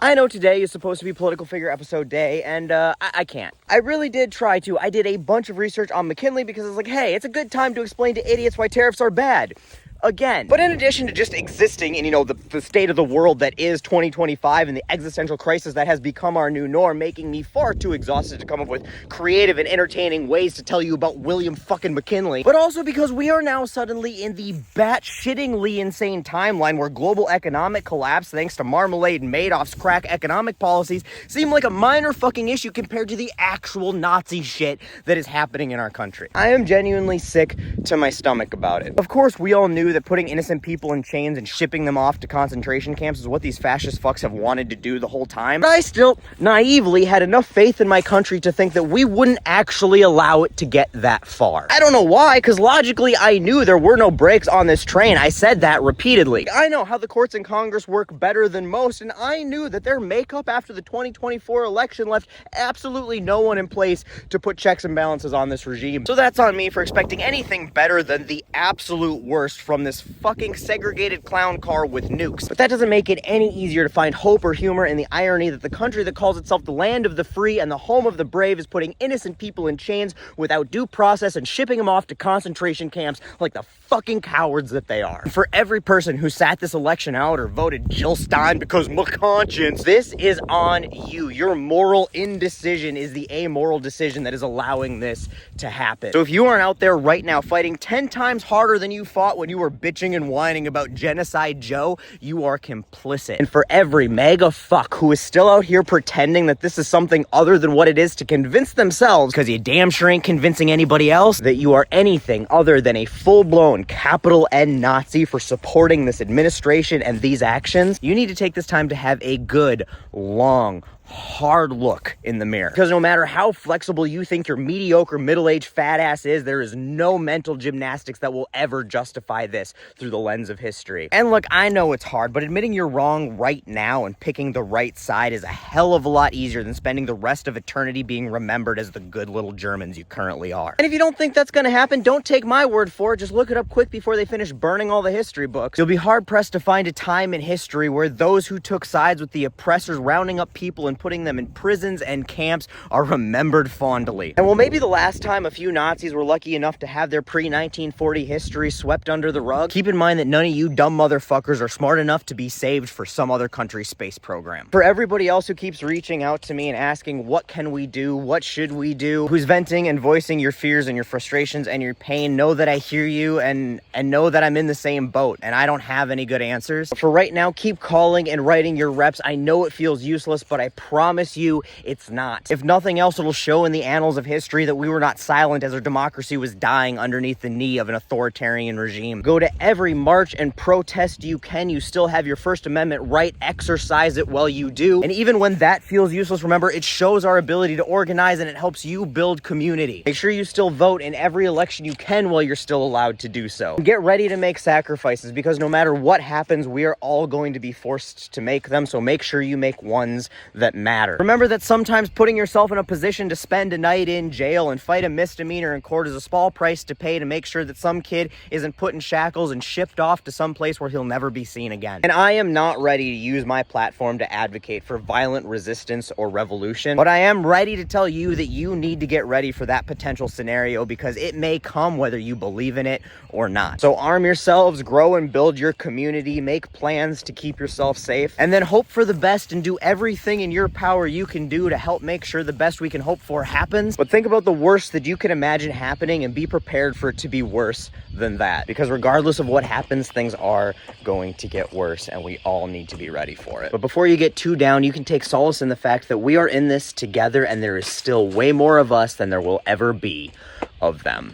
I know today is supposed to be Political Figure Episode Day, and I can't. I really did try to. I did a bunch of research on McKinley because I was like, hey, it's a good time to explain to idiots why tariffs are bad. Again. But in addition to just existing in, the state of the world that is 2025 and the existential crisis that has become our new norm, making me far too exhausted to come up with creative and entertaining ways to tell you about William fucking McKinley, but also because we are now suddenly in the bat-shittingly insane timeline where global economic collapse, thanks to Marmalade and Madoff's crack economic policies, seem like a minor fucking issue compared to the actual Nazi shit that is happening in our country. I am genuinely sick to my stomach about it. Of course, we all knew that putting innocent people in chains and shipping them off to concentration camps is what these fascist fucks have wanted to do the whole time. But I still naively had enough faith in my country to think that we wouldn't actually allow it to get that far. I don't know why, because logically I knew there were no brakes on this train. I said that repeatedly. I know how the courts and Congress work better than most, and I knew that their makeup after the 2024 election left absolutely no one in place to put checks and balances on this regime. So that's on me for expecting anything better than the absolute worst from this fucking segregated clown car with nukes. But that doesn't make it any easier to find hope or humor in the irony that the country that calls itself the land of the free and the home of the brave is putting innocent people in chains without due process and shipping them off to concentration camps like the fucking cowards that they are. And for every person who sat this election out or voted Jill Stein because my conscience, this is on you. Your moral indecision is the amoral decision that is allowing this to happen. So if you aren't out there right now fighting 10 times harder than you fought when you were bitching and whining about Genocide Joe, you are complicit. And for every mega fuck who is still out here pretending that this is something other than what it is to convince themselves, because you damn sure ain't convincing anybody else, that you are anything other than a full-blown capital N Nazi for supporting this administration and these actions, you need to take this time to have a good, long, hard look in the mirror. Because no matter how flexible you think your mediocre middle-aged fat ass is, there is no mental gymnastics that will ever justify this through the lens of history. And look, I know it's hard, but admitting you're wrong right now and picking the right side is a hell of a lot easier than spending the rest of eternity being remembered as the good little Germans you currently are. And if you don't think that's gonna happen, don't take my word for it, just look it up quick before they finish burning all the history books. You'll be hard-pressed to find a time in history where those who took sides with the oppressors rounding up people and putting them in prisons and camps are remembered fondly. And while maybe the last time a few Nazis were lucky enough to have their pre-1940 history swept under the rug, keep in mind that none of you dumb motherfuckers are smart enough to be saved for some other country's space program. For everybody else who keeps reaching out to me and asking, what can we do? What should we do? Who's venting and voicing your fears and your frustrations and your pain, know that I hear you and know that I'm in the same boat and I don't have any good answers. But for right now, keep calling and writing your reps. I know it feels useless, but I promise you it's not. If nothing else, it'll show in the annals of history that we were not silent as our democracy was dying underneath the knee of an authoritarian regime. Go to every march and protest you can. You still have your First Amendment right. Exercise it while you do. And even when that feels useless, remember, it shows our ability to organize and it helps you build community. Make sure you still vote in every election you can while you're still allowed to do so. Get ready to make sacrifices because no matter what happens, we are all going to be forced to make them. So make sure you make ones that matter. Remember that sometimes putting yourself in a position to spend a night in jail and fight a misdemeanor in court is a small price to pay to make sure that some kid isn't put in shackles and shipped off to some place where he'll never be seen again. And I am not ready to use my platform to advocate for violent resistance or revolution, but I am ready to tell you that you need to get ready for that potential scenario because it may come whether you believe in it or not. So arm yourselves, grow and build your community, make plans to keep yourself safe, and then hope for the best and do everything in your power you can do to help make sure the best we can hope for happens. But think about the worst that you can imagine happening and be prepared for it to be worse than that. Because regardless of what happens, things are going to get worse and we all need to be ready for it. But before you get too down, you can take solace in the fact that we are in this together and there is still way more of us than there will ever be of them.